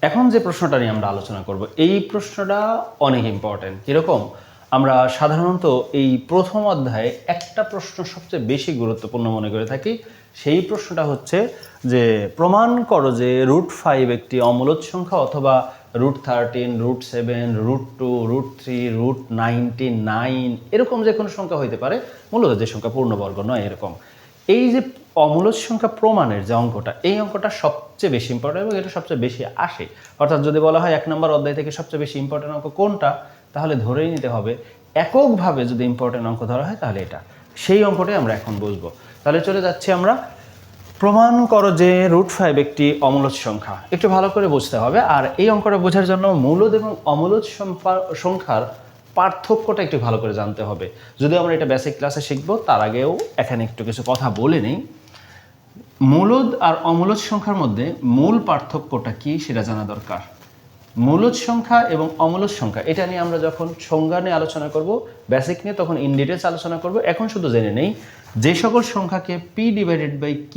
এখন যে প্রশ্নটা নিয়ে আমরা আলোচনা করব এই প্রশ্নটা অনেক ইম্পর্টেন্ট। কিরকম? আমরা সাধারণত এই প্রথম অধ্যায়ে একটা প্রশ্ন সবচেয়ে বেশি গুরুত্বপূর্ণ মনে করে থাকি। সেই প্রশ্নটা হচ্ছে যে প্রমাণ করো যে √5 একটি অমূলদ সংখ্যা অথবা √13, √7, √2, √3, √99 এরকম যে কোনো সংখ্যা হইতে পারে, মূলত যে সংখ্যা পূর্ণবর্গ নয় এরকম। এই যে অমূলদ সংখ্যা প্রমাণের যে অঙ্কটা, এই অঙ্কটা সবচেয়ে বেশি ইম্পর্টেন্ট এবং এটা সবচেয়ে বেশি আসে। অর্থাৎ যদি বলা হয় 1 নম্বর অধ্যায় থেকে সবচেয়ে বেশি ইম্পর্টেন্ট অঙ্ক কোনটা, তাহলে ধরেই নিতে হবে এককভাবে যদি ইম্পর্টেন্ট অঙ্ক ধরা হয় তাহলে এটা। সেই অঙ্কটাই আমরা এখন বুঝবো। তাহলে চলে যাচ্ছি আমরা। প্রমাণ করো যে √5 একটি অমূলদ সংখ্যা। একটু ভালো করে বুঝতে হবে। আর এই অঙ্কটা বোঝার জন্য মূলদ এবং অমূলদ সংখ্যার পার্থক্যটা একটু ভালো করে জানতে হবে। যদিও আমরা এটা বেসিক ক্লাসে শিখবো, তার আগেও এখানে একটু কিছু কথা বলে নিই। মূলদ আর অমূলদ সংখ্যার মধ্যে মূল পার্থক্যটা কি সেটা জানা দরকার। মূলদ সংখ্যা এবং অমূলদ সংখ্যা এটা নিয়ে আমরা যখন সংজ্ঞা নিয়ে আলোচনা করব, বেসিক নিয়ে, তখন ইন ডিটেলস আলোচনা করব। এখন শুধু জেনে নেই যে সকল সংখ্যাকে p/q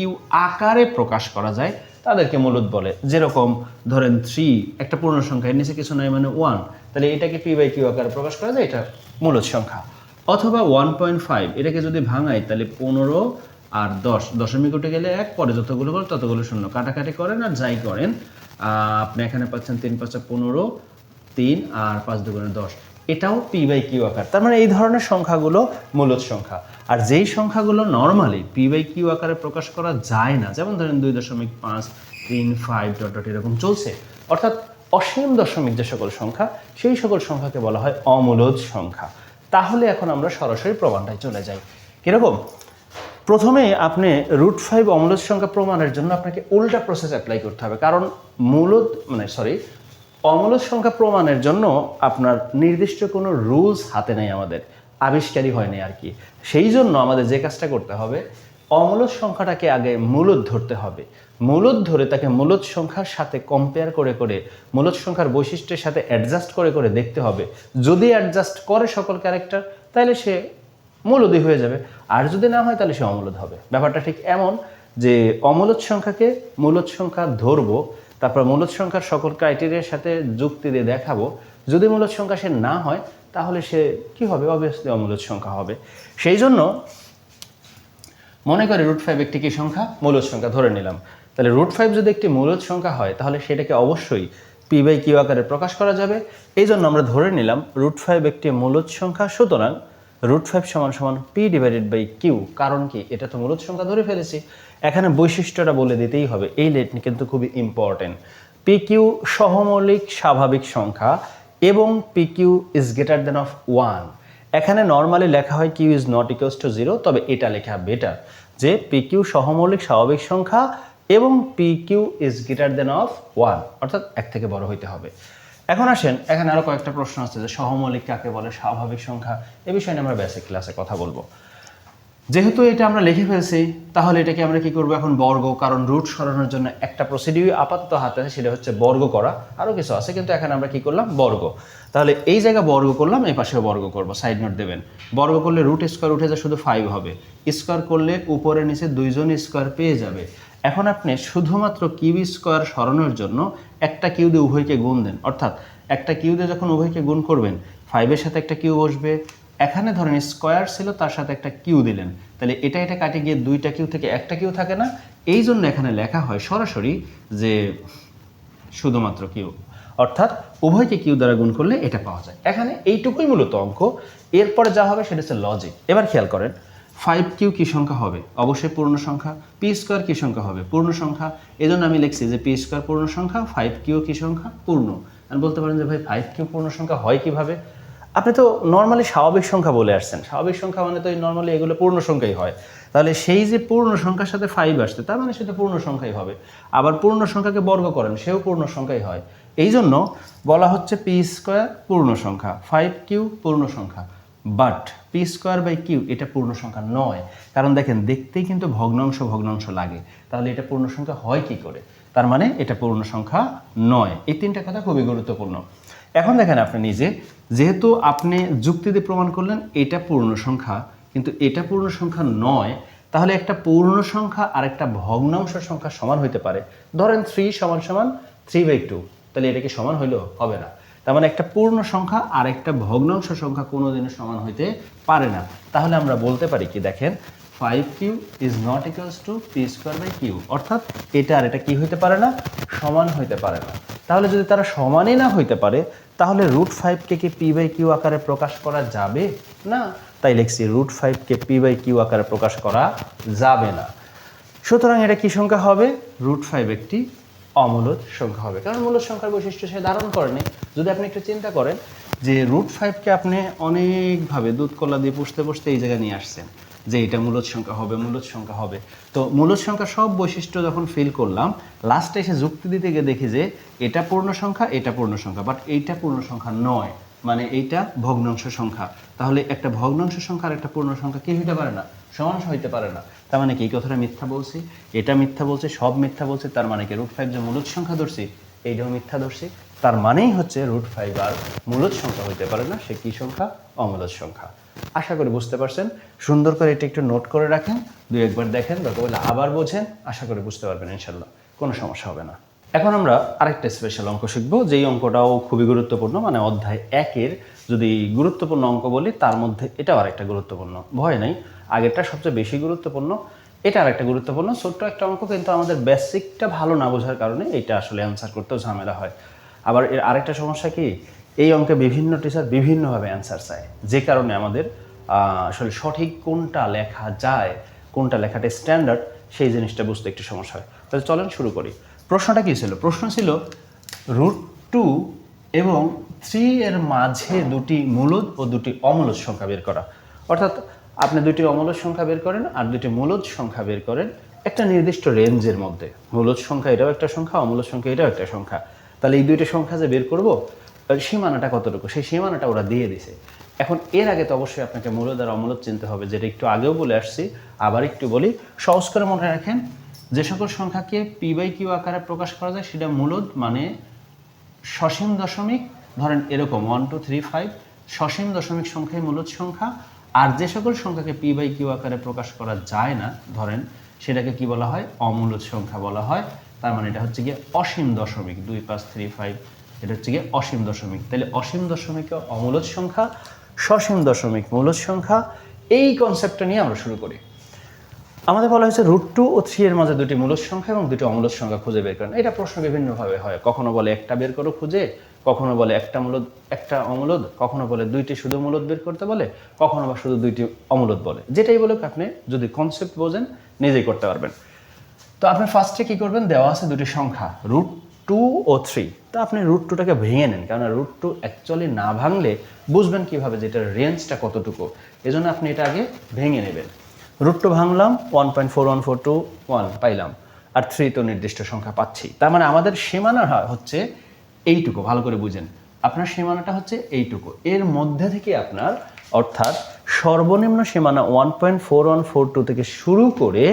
আকারে প্রকাশ করা যায় তাদেরকে মূলদ বলে। যেরকম ধরেন 3 একটা পূর্ণ সংখ্যা, এর নিচে কিছু নাই মানে 1, তাহলে এটাকে p/q আকারে প্রকাশ করা যায়, এটা মূলদ সংখ্যা। অথবা 1.5 এটাকে যদি ভাঙাই তাহলে 15 আর 10, দশমিক উঠে গেলে 1, পরে যতগুলো বল ততগুলো শূন্য, কাটাকাটি করেন আর যাই করেন আপনি এখানে পাচ্ছেন 3 × 5 = 15, 3 আর 5 × 2 = 10। এটাও p/q আকার। তার মানে এই ধরনের সংখ্যাগুলো মূলদ সংখ্যা। আর যেই সংখ্যাগুলো নর্মালি p/q আকারে প্রকাশ করা যায় না, যেমন ধরেন 2.5, 3, 5 ... এরকম চলছে, অর্থাৎ অসীম দশমিক যে সকল সংখ্যা, সেই সকল সংখ্যাকে বলা হয় অমূলদ সংখ্যা। তাহলে এখন আমরা সরাসরি প্রমাণটায় চলে যাই। কিরকম? প্রথমে আপনি √5 অমূলদ সংখ্যা প্রমাণের জন্য আপনাকে উল্টা প্রসেস অ্যাপ্লাই করতে হবে। কারণ অমূলদ সংখ্যা প্রমাণের জন্য আপনার নির্দিষ্ট কোনো রুলস হাতে নেই, আমাদের আবিষ্কারই হয়নি আর কি। সেই জন্য আমাদের যে কাজটা করতে হবে, অমূলদ সংখ্যাটাকে আগে মূলদ ধরতে হবে। মূলদ ধরে তাকে মূলদ সংখ্যার সাথে কম্পেয়ার করে করে, মূলদ সংখ্যার বৈশিষ্ট্যের সাথে অ্যাডজাস্ট করে করে দেখতে হবে। যদি অ্যাডজাস্ট করে সকল ক্যারেক্টার, তাহলে সে মূলদই হয়ে যাবে। আর যদি না হয় তাহলে সে অমূলদ হবে। ব্যাপারটা ঠিক এমন যে অমূলদ সংখ্যাকে মূলদ সংখ্যা ধরবো, তারপর মূলদ সংখ্যার সকল ক্রাইটেরিয়ার সাথে যুক্তি দিয়ে দেখাবো। যদি মূলদ সংখ্যা সে না হয় তাহলে সে কি হবে? অবভিয়াসলি অমূলদ সংখ্যা হবে। সেই জন্য মনে করি √5 একটি কি সংখ্যা? মূলদ সংখ্যা ধরে নিলাম। তাহলে √5 যদি একটি মূলদ সংখ্যা হয় তাহলে সেটাকে অবশ্যই p/q আকারে প্রকাশ করা যাবে। এই জন্য আমরা ধরে নিলাম √5 একটি মূলদ সংখ্যা, সুতরাং √5 = p/q। কারণ কি? এটা তো মূলদ সংখ্যা ধরে ফেলেছি। এখানে বৈশিষ্ট্যটা বলে দিতেই হবে, এই লেট কিন্তু খুবই ইম্পর্টেন্ট। pq সহমৌলিক স্বাভাবিক সংখ্যা এবং pq is greater than 1। এখানে নর্মালি লেখা হয় q is not equals to 0, তবে এটা লেখা বেটার যে pq সহমৌলিক স্বাভাবিক সংখ্যা এবং pq is greater than 1, অর্থাৎ 1 থেকে বড় হইতে হবে। এখন আসেন, এখানে আরো কয়েকটা প্রশ্ন আছে যে সহমৌলিক কাকে বলে, স্বাভাবিক সংখ্যা, এ বিষয়ে নিয়ে আমরা বেসিক ক্লাসে কথা বলবো। যেহেতু এটা আমরা লিখে ফেলছি, তাহলে এটাকে আমরা কি করব এখন? বর্গ। কারণ রুট সরানোর জন্য একটা প্রসিডিউর আপাতত হাতে আছে, সেটা হচ্ছে বর্গ করা। আরও কিছু আছে কিন্তু এখানে আমরা কি করলাম? বর্গ। তাহলে এই জায়গা বর্গ করলাম, এই পাশেও বর্গ করব। সাইড নোট দেবেন। বর্গ করলে √² উঠে যায়, শুধু 5 হবে। স্কোয়ার করলে উপরে নিচে দুইজন স্কোয়ার পেয়ে যাবে। এখন আপনি শুধুমাত্র কিউ² সরানোর জন্য একটা কিউ দিয়ে উভয়কে গুণ দেন। অর্থাৎ একটা কিউ দিয়ে যখন উভয়কে গুণ করবেন, 5-এর সাথে একটা কিউ বসবে। এখানে ধরেন স্কোয়ার ছিল, তার সাথে একটা কিউ দিলেন, তাহলে এটা কাটে গিয়ে দুইটা কিউ থেকে একটা কিউ থাকে না। এই জন্য এখানে লেখা হয় সরাসরি যে শুধুমাত্র কিউ, অর্থাৎ উভয়কে কিউ দ্বারা গুণ করলে এটা পাওয়া যায়। এখানে এইটুকুই মূলত অঙ্ক। এরপরে যা হবে সেটা হচ্ছে লজিক। এবার খেয়াল করেন, 5q কি সংখ্যা হবে? অবশ্যই পূর্ণ সংখ্যা। p² কি সংখ্যা হবে? পূর্ণ সংখ্যা। এই জন্য আমি লিখছি যে p² পূর্ণ সংখ্যা, 5q কি সংখ্যা? পূর্ণ। আর বলতে পারেন যে ভাই 5q পূর্ণ সংখ্যা হয় কিভাবে? আপনি তো নর্মালি স্বাভাবিক সংখ্যা বলে আসছেন। স্বাভাবিক সংখ্যা মানে তো নর্মালি এগুলো পূর্ণ সংখ্যাই হয়। তাহলে সেই যে পূর্ণ সংখ্যার সাথে 5 আসছে, তার মানে সেটা পূর্ণ সংখ্যাই হবে। আবার পূর্ণ সংখ্যাকে বর্গ করেন, সেও পূর্ণ সংখ্যাই হয়। এই জন্য বলা হচ্ছে p² পূর্ণ সংখ্যা, 5q পূর্ণ সংখ্যা। বাট p²/q এটা পূর্ণ সংখ্যা নয়। কারণ দেখেন, দেখতেই কিন্তু ভগ্নাংশ ভগ্নাংশ লাগে। তাহলে এটা পূর্ণ সংখ্যা হয় কি করে? তার মানে এটা পূর্ণ সংখ্যা নয়। এই তিনটা কথা খুবই গুরুত্বপূর্ণ। এখন দেখেন আপনি নিজে, যেহেতু আপনি যুক্তি দিয়ে প্রমাণ করলেন এটা পূর্ণ সংখ্যা, কিন্তু এটা পূর্ণ সংখ্যা নয়, তাহলে একটা পূর্ণ সংখ্যা আর একটা ভগ্নাংশ সংখ্যা সমান হইতে পারে। ধরেন 3 = 3/2, তাহলে এটা কি সমান হইলো? হবে না। তার মানে একটা পূর্ণ সংখ্যা আর একটা ভগ্নাংশ সংখ্যা কোনোদিনও সমান হইতে পারে না। তাহলে আমরা বলতে পারি কি, দেখেন 5q is not equals to p square by q, অর্থাৎ এটা আর এটা কি হইতে পারে না? সমান হইতে পারে না। তাহলে যদি তারা সমানই না হইতে পারে তাহলে √5কে কি পি বাই কিউ আকারে প্রকাশ করা যাবে না। তাই লিখছি √5কে পি বাই কিউ আকারে প্রকাশ করা যাবে না। সুতরাং এটা কি সংখ্যা হবে? √5 একটি অমূলদ সংখ্যা হবে, কারণ মূলদ সংখ্যার বৈশিষ্ট্য সে ধারণ করেনি। যদি আপনি একটু চিন্তা করেন যে √5কে আপনি অনেকভাবে দুধ কলা দিয়ে পুষতে পুষতে এই জায়গায় নিয়ে আসছেন যে এটা মূলদ সংখ্যা হবে, মূলদ সংখ্যা হবে। তো মূলদ সংখ্যা সব বৈশিষ্ট্য যখন ফিল করলাম, লাস্টে এসে যুক্তি দিতে গিয়ে দেখি যে এটা পূর্ণ সংখ্যা, এটা পূর্ণ সংখ্যা, বাট এইটা পূর্ণ সংখ্যা নয়, মানে এইটা ভগ্নাংশ সংখ্যা। তাহলে একটা ভগ্নাংশ সংখ্যা আর একটা পূর্ণ সংখ্যা কি হইতে পারে না? সমান হইতে পারে না। তার মানে কি এই কথাটা মিথ্যা বলছি, এটা মিথ্যা বলছে, সব মিথ্যা বলছে। তার মানে কি √5 যে মূলদ সংখ্যা ধরছি এইটাও মিথ্যা ধরছি। তার মানেই হচ্ছে √5 আর মূলদ সংখ্যা হইতে পারে না, সে কি সংখ্যা? অমূলদ সংখ্যা। আশা করি বুঝতে পারছেন। সুন্দর করে এটা একটু নোট করে রাখেন, দুই একবার দেখেন, দরকার হলে আবার বোঝেন, আশা করি বুঝতে পারবেন ইনশাল্লাহ, কোনো সমস্যা হবে না। এখন আমরা আরেকটা স্পেশাল অঙ্ক শিখবো, যেই অঙ্কটাও খুবই গুরুত্বপূর্ণ, মানে অধ্যায় 1-এর যদি গুরুত্বপূর্ণ অঙ্ক বলি তার মধ্যে এটাও আরেকটা গুরুত্বপূর্ণ। ভয় নাই, আগেরটা সবচেয়ে বেশি গুরুত্বপূর্ণ, এটা আরেকটা গুরুত্বপূর্ণ। ছোট্ট একটা অঙ্ক, কিন্তু আমাদের বেসিকটা ভালো না বোঝার কারণে এটা আসলে অ্যান্সার করতেও ঝামেলা হয়। আবার এর আরেকটা সমস্যা কি, এই অঙ্কে বিভিন্ন টিচার বিভিন্নভাবে অ্যান্সার চায়, যে কারণে আমাদের আসলে সঠিক কোনটা লেখা যায়, কোনটা লেখাটা স্ট্যান্ডার্ড, সেই জিনিসটা বুঝতে একটু সমস্যা হয়। তাহলে চলেন শুরু করি। প্রশ্নটা কী ছিল? প্রশ্ন ছিল √2 এবং 3 এর মাঝে দুটি মূলদ ও দুটি অমূলদ সংখ্যা বের করা। অর্থাৎ আপনি দুটি অমূলদ সংখ্যা বের করেন আর দুটি মূলদ সংখ্যা বের করেন একটা নির্দিষ্ট রেঞ্জের মধ্যে। মূলদ সংখ্যা এটাও একটা সংখ্যা, অমূলদ সংখ্যা এটাও একটা সংখ্যা। তাহলে এই দুইটা সংখ্যা যে বের করব, সীমানাটা কতটুকু, সেই সীমানাটা ওরা দিয়ে দিছে। এখন এর আগে তো অবশ্যই আপনাকে মূলদ আর অমূলদ চিনতে হবে, যেটা একটু আগেও বলে আসছি, আবার একটু বলি। সহজ করে মনে রাখেন, যে সকল সংখ্যাকে পি বাই কিউ আকারে প্রকাশ করা যায় সেটা মূলদ, মানে সসীম দশমিক, ধরেন এরকম 1 2 3 5 সসীম দশমিক সংখ্যাই মূলদ সংখ্যা। আর যে সকল সংখ্যাকে পি বাই কিউ আকারে প্রকাশ করা যায় না, ধরেন সেটাকে কি বলা হয়? অমূলদ সংখ্যা বলা হয়। তার মানে এটা হচ্ছে গিয়ে অসীম দশমিক, 2 5 3 5, এটা হচ্ছে গিয়ে অসীম দশমিক। তাহলে অসীম দশমিকে অমূলদ সংখ্যা, সসীম দশমিক মূলদ সংখ্যা, এই কনসেপ্টটা নিয়ে আমরা শুরু করি। আমাদের বলা হয়েছে √2 ও 3 এর মাঝে দুটি মূলদ সংখ্যা এবং দুটি অমূলদ সংখ্যা খুঁজে বের করেন। এটা প্রশ্ন বিভিন্নভাবে হয়, কখনো বলে একটা বের করো খুঁজে, কখনো বলে একটা মূলদ একটা অমূলদ, কখনো বলে দুইটি শুধু মূলদ বের করতে বলে, কখনো বা শুধু দুইটি অমূলদ বলে। যেটাই বলুক, আপনি যদি কনসেপ্ট বোঝেন নিজেই করতে পারবেন। তো আপনি ফার্স্টে কি করবেন? দেওয়া আছে দুটি সংখ্যা √2 ও 3, তো আপনি √2টাকে ভেঙে নেন, কারণ √2 অ্যাকচুয়ালি না ভাঙলে বুঝবেন কিভাবে যে এটার রেঞ্জটা কতটুকু। এজন্য আপনি এটা আগে ভেঙে নেবেন। √2 ভাঙলাম, 1.4142 পাইলাম, আর 3 তো নির্দিষ্ট সংখ্যা পাচ্ছি। তার মানে আমাদের সীমানা হচ্ছে এইটুকু, ভালো করে বুঝেন। আপনার সীমানাটা হচ্ছে এইটুকু, এর মধ্যে থেকে আপনার, অর্থাৎ সর্বনিম্ন সীমানা 1.4142 থেকে শুরু করে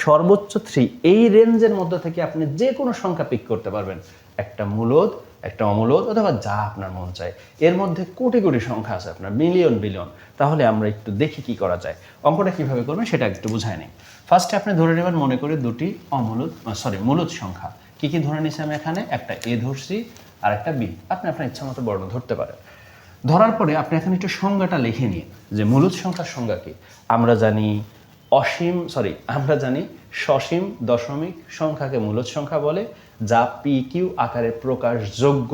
সর্বোচ্চ 3, এই রেঞ্জের মধ্যে থেকে আপনি যে কোনো সংখ্যা পিক করতে পারবেন, একটা মূলদ, একটা অমূলদ, অথবা যা আপনার মন চায়। এর মধ্যে কোটি কোটি সংখ্যা আছে, আপনার বিলিয়ন বিলিয়ন। তাহলে আমরা একটু দেখি কি করা যায়। অঙ্কটা কিভাবে করবেন সেটা একটু বুঝাই নেই। ফার্স্টে আপনি ধরে নেবেন, মনে করে দুটি মূলদ সংখ্যা। কি কি ধরে নিয়েছি আমি এখানে? একটা এ ধরছি আর একটা বি। আপনি আপনার ইচ্ছা মতো বর্ণ ধরতে পারেন। ধরার পরে আপনি এখন একটু সংজ্ঞাটা লিখে নিন যে মূলদ সংখ্যার সংজ্ঞা কি। আমরা জানি সসীম দশমিক সংখ্যাকে মূলদ সংখ্যা বলে, যা পি কিউ আকারে প্রকাশযোগ্য।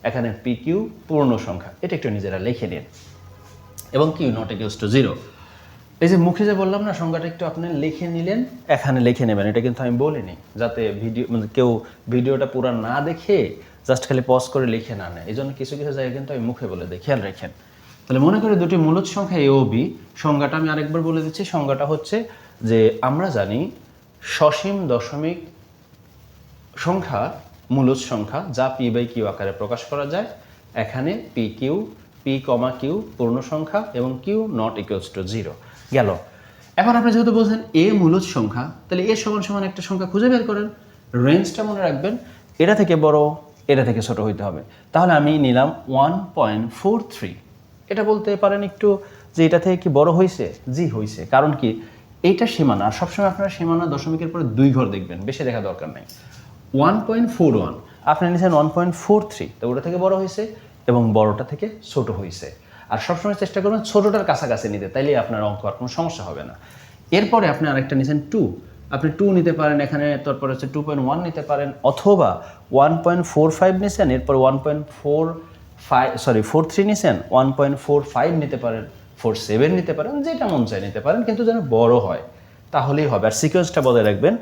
এখানে পি কিউ পূর্ণ সংখ্যা, এটা একটু নিজেরা লিখে নিন। এবং কিউ নট ইকুয়ালস টু 0। এই যে মুখে যে বললাম না, সংজ্ঞাটা একটু আপনি লিখে নিলেন, এখানে লিখে নেবেন। এটা কিন্তু আমি বলিনি, যাতে কেউ ভিডিওটা পুরো না দেখে জাস্ট খালি পজ করে লিখে না নেয়। এই জন্য কিছু কিছু জায়গায় কিন্তু আমি মুখে বলে দিই, খেয়াল রাখেন। তাহলে মনে করি দুটি মূলদ সংখ্যা এ ও বি। সংজ্ঞাটা আমি আরেকবার বলে দিচ্ছি। সংজ্ঞাটা হচ্ছে যে আমরা জানি সসীম দশমিক সংখ্যা মূলদ সংখ্যা, যা পি বাই কিউ আকারে প্রকাশ করা যায়। এখানে পি কমা কিউ পূর্ণ সংখ্যা এবং কিউ নট ইকুয়ালস টু 0 গেল। এখন আপনি যেহেতু বলছেন এ মূলদ সংখ্যা, তাহলে এ সমান সমান একটা সংখ্যা খুঁজে বের করেন। রেঞ্জটা মনে রাখবেন, এটা থেকে বড়, এটা থেকে ছোট হইতে হবে। তাহলে আমি নিলাম 1.43। এটা বলতে পারেন একটু যে এটা থেকে কি বড় হয়েছে? জি হয়েছে। কারণ কি, এইটা সীমানা। আর সবসময় আপনারা সীমানা দশমিকের পরে 2 ঘর দেখবেন, বেশি দেখা দরকার নেই। 1.41, আপনি নিয়েছেন 1.43, তো ওটা থেকে বড় হয়েছে এবং বড়টা থেকে ছোট হয়েছে। আর সবসময় চেষ্টা করবেন ছোটটার কাছাকাছি নিতে, তাইলে আপনার অঙ্ক আর কোনো সমস্যা হবে না। এরপরে আপনি আরেকটা নিয়েছেন 2, আপনি 2 নিতে পারেন, এখানে তারপরে হচ্ছে 2.1 নিতে পারেন, অথবা 1.45 নিয়েছেন, এরপর 43 নিয়েছেন, 1.45 নিতে পারেন, 47 নিতে পারেন, যেটা মন চায় নিতে পারেন, কিন্তু যেন বড় হয় তাহলেই হবে। আর সিকোয়েন্সটা বজায় রাখবেন,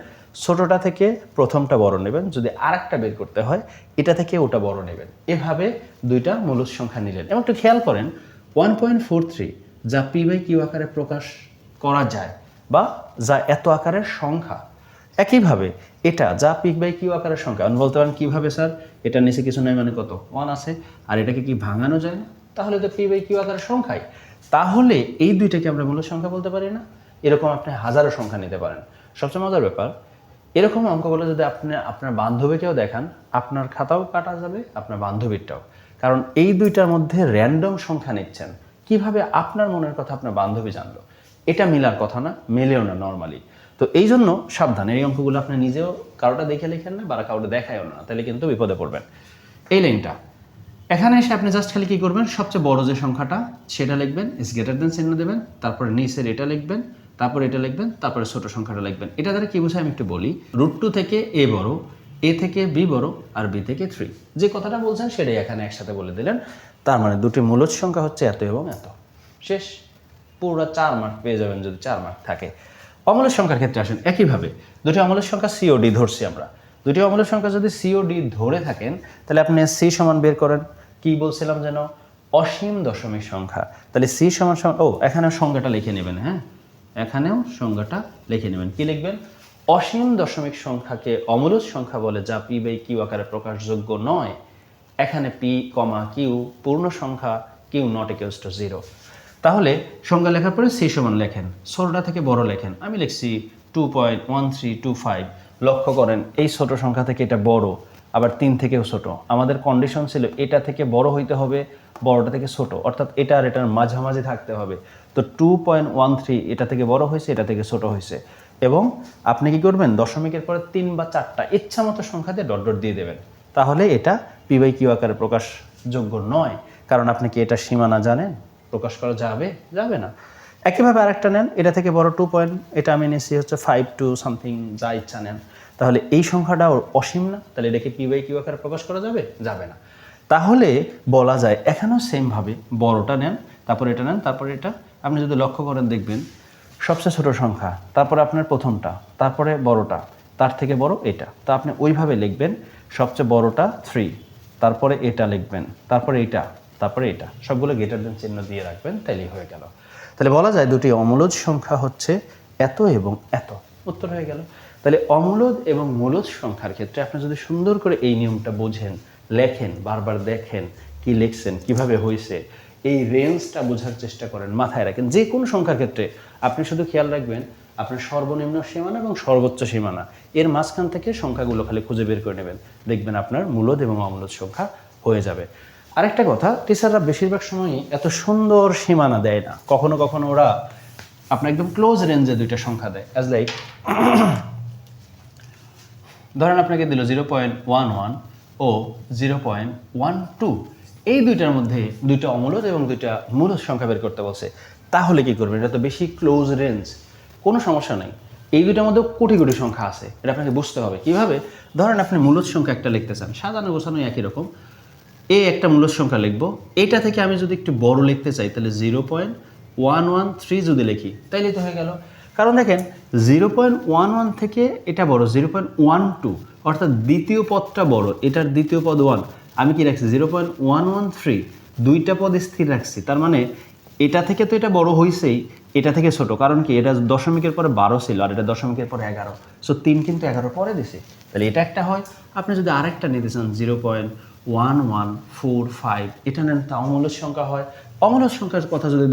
ছোটটা থেকে প্রথমটা বড় নেবেন, যদি আরেকটা বের করতে হয় এটা থেকে ওটা বড় নেবেন। এভাবে দুইটা মূলদ সংখ্যা নিলেন। এবং একটু খেয়াল করেন 1.43 যা p/q আকারে প্রকাশ করা যায় বা যা এত আকারের সংখ্যা, একইভাবে এটা যা p/q আকারের সংখ্যা। আমি বলতে পারেন কীভাবে স্যার, এটা নিচে কিছু নাই মানে কত 1 আছে, আর এটাকে কি ভাঙানো যায় না? তাহলে তো p/q আকারের সংখ্যাই, তাহলে এই দুইটাকে আমরা মূলদ সংখ্যা বলতে পারি না? এরকম আপনি হাজারো সংখ্যা নিতে পারেন। সবচেয়ে মজার ব্যাপার, এরকম অঙ্কগুলো যদি আপনি আপনার বান্ধবীকেও দেখান, আপনার খাতাও কাটা যাবে, আপনার বান্ধবীরটাও। কারণ এই দুইটার মধ্যে র্যান্ডম সংখ্যা নিচ্ছেন, কিভাবে আপনার মনের কথা আপনার বান্ধবী জানলো? এটা মিলার কথা না, মেলেও না নর্মালি। তো এই জন্য সাবধান, এই অঙ্কগুলো আপনি নিজেও কারোটা দেখে লেখেন না বা কারোটা দেখায়ও না, তাহলে কিন্তু বিপদে পড়বেন। এই লাইনটা এখানে এসে আপনি জাস্ট খালি কী করবেন, সবচেয়ে বড় যে সংখ্যাটা সেটা লিখবেন, ইজ গ্রেটার দেন চিহ্ন দেবেন, তারপরে নিচের এটা লিখবেন, তারপরে এটা লিখবেন, তারপরে ছোট সংখ্যাটা লিখবেন। এটা দ্বারা কি বোঝায় আমি একটু বলি। √2 থেকে a বড়, a থেকে b বড়, আর b থেকে 3, যে কথাটা বলছেন সেটাই এখানে একসাথে বলে দিলেন। তার মানে দুটি মূলদ সংখ্যা হচ্ছে এত এবং এত, শেষ। পুরো 4 মার্ক পেয়ে যাবেন যদি 4 মার্ক থাকে। অমূলদ সংখ্যার ক্ষেত্রে আসেন, একইভাবে দুটি অমূলদ সংখ্যা c ও d ধরছি আমরা। দুটি অমূলদ সংখ্যা যদি c ও d ধরে থাকেন, তাহলে আপনি c সমান বের করেন। কি বলছিলাম যেন, অসীম দশমিক সংখ্যা। তাহলে c সমান, এখানে সংজ্ঞাটা লিখে নেবেন। হ্যাঁ, এখানেও সংজ্ঞাটা লিখে নেবেন। কি লিখবেন? অসীম দশমিক সংখ্যাকে অমূলদ সংখ্যা বলে, যা p/q আকারে প্রকাশযোগ্য নয়। এখানে p, q পূর্ণ সংখ্যা, q not equals to 0। তাহলে সংজ্ঞা লেখার পরে c সমান লেখেন, ছোটটা থেকে বড় লেখেন। আমি লিখছি 2.1325। লক্ষ্য করেন এই ছোট সংখ্যা থেকে এটা বড়, আবার 3 থেকেও ছোট। আমাদের কন্ডিশন ছিল এটা থেকে বড় হইতে হবে, বড়টা থেকে ছোট, অর্থাৎ এটা আর এটার মাঝামাঝি থাকতে হবে। তো 2.13 এটা থেকে বড় হয়েছে, এটা থেকে ছোট হয়েছে। এবং আপনি কি করবেন, দশমিকের পরে 3 বা 4টা ইচ্ছা মতো সংখ্যা দিয়ে ডট ডট দিয়ে দেবেন। তাহলে এটা p/q আকারে প্রকাশযোগ্য নয়। কারণ আপনি কি এটা সীমানা জানেন? প্রকাশ করা যাবে? যাবে না। একইভাবে আরেকটা নেন, এটা থেকে বড় 2 পয়েন্ট, এটা আমি নিয়েছি হচ্ছে 5 to something, যা ইচ্ছা নেন। তাহলে এই সংখ্যাটা অসীম না, তাহলে এটাকে p/q আকারে প্রকাশ করা যাবে? যাবে না। তাহলে বলা যায় এখানেও সেমভাবে বড়টা নেন, তারপর এটা নেন, তারপরে এটা। আপনি যদি লক্ষ্য করেন দেখবেন সবচেয়ে ছোট সংখ্যা, তারপরে আপনার প্রথমটা, তারপরে বড়টা, তার থেকে বড় এটা। তা আপনি ওইভাবে লিখবেন, সবচেয়ে বড়টা 3, তারপরে এটা লিখবেন, তারপরে এটা, তারপরে এটা, সবগুলো গ্রেটার দেন চিহ্ন দিয়ে রাখবেন, তাইলেই হয়ে গেল। তাহলে বলা যায় দুটি অমূলদ সংখ্যা হচ্ছে এত এবং এত। উত্তর হয়ে গেল। তাহলে অমূলদ এবং মূলদ সংখ্যার ক্ষেত্রে আপনি যদি সুন্দর করে এই নিয়মটা বোঝেন, লেখেন, বারবার দেখেন কি লিখছেন, কিভাবে হয়েছে, এই রেঞ্জটা বোঝার চেষ্টা করেন, মাথায় রাখেন। যে কোনো সংখ্যার ক্ষেত্রে আপনি শুধু খেয়াল রাখবেন আপনার সর্বনিম্ন সীমানা এবং সর্বোচ্চ সীমানা, এর মাঝখান থেকে সংখ্যাগুলো খালি খুঁজে বের করে নেবেন, দেখবেন আপনার মূলদ এবং অমূলদ সংখ্যা হয়ে যাবে। আরেকটা কথা, টিচাররা বেশিরভাগ সময়ই এত সুন্দর সীমানা দেয় না। কখনো কখনো ওরা আপনার একদম ক্লোজ রেঞ্জে দুইটা সংখ্যা দেয়। অ্যাজ লাইক ধরেন আপনাকে দিল 0.11 ও 0.12, এই দুইটার মধ্যে দুইটা অমূলদ এবং দুইটা মূলদ সংখ্যা বের করতে বলছে। তাহলে কি করবেন? এটা তো বেশি ক্লোজ রেঞ্জ, কোনো সমস্যা নেই। এই দুইটার মধ্যে কোটি কোটি সংখ্যা আছে, এটা আপনাকে বুঝতে হবে। কিভাবে? ধরেন আপনি মূলদ সংখ্যা একটা লিখতে চান, সাজানো গোছানো একই রকম। একটা মূলদ সংখ্যা লিখবো, এটা থেকে আমি যদি একটু বড় লিখতে চাই, তাহলে 0.113 যদি লিখি, তাইলে তো হয়ে গেল। কারণ দেখেন 0.11 থেকে এটা বড় 0.12, অর্থাৎ দ্বিতীয় পদটা বড়, এটার দ্বিতীয় পদ 1। আমি কি রাখছি 0.113, দুইটা পদ স্থির রাখছি। তার মানে এটা থেকে তো এটা বড় হয়েছেই, এটা থেকে ছোট। কারণ কি, এটা দশমিকের পরে 12 ছিল, আর এটা দশমিকের পরে 11। সো 3 কিন্তু 11 পরে দিছে, তাহলে এটা একটা হয়। আপনি যদি আরেকটা নিতে চান 0.1145, এটা নেন, তা অমূলদ সংখ্যা হয়। অমূলদ সংখ্যার কথা যদি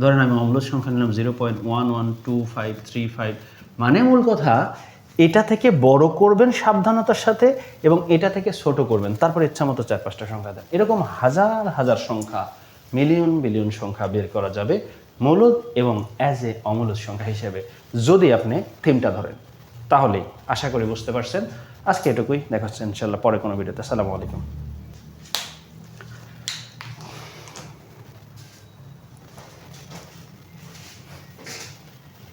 ধরেন আমি অমূলদ সংখ্যা নিলাম 0.112535, মানে মূল কথা এটা থেকে বড় করবেন সাবধানতার সাথে, এবং এটা থেকে ছোট করবেন, তারপর ইচ্ছা মতো 4-5টা সংখ্যা দেন। এরকম হাজার হাজার সংখ্যা, মিলিয়ন বিলিয়ন সংখ্যা বের করা যাবে মূলদ এবং অ্যাজ এ অমূলদ সংখ্যা হিসেবে, যদি আপনি থিমটা ধরেন। তাহলেই আশা করি বুঝতে পারছেন। আজকে এটুকুই, দেখা হচ্ছে ইনশাল্লাহ পরে কোনো ভিডিওতে। আসসালামু আলাইকুম।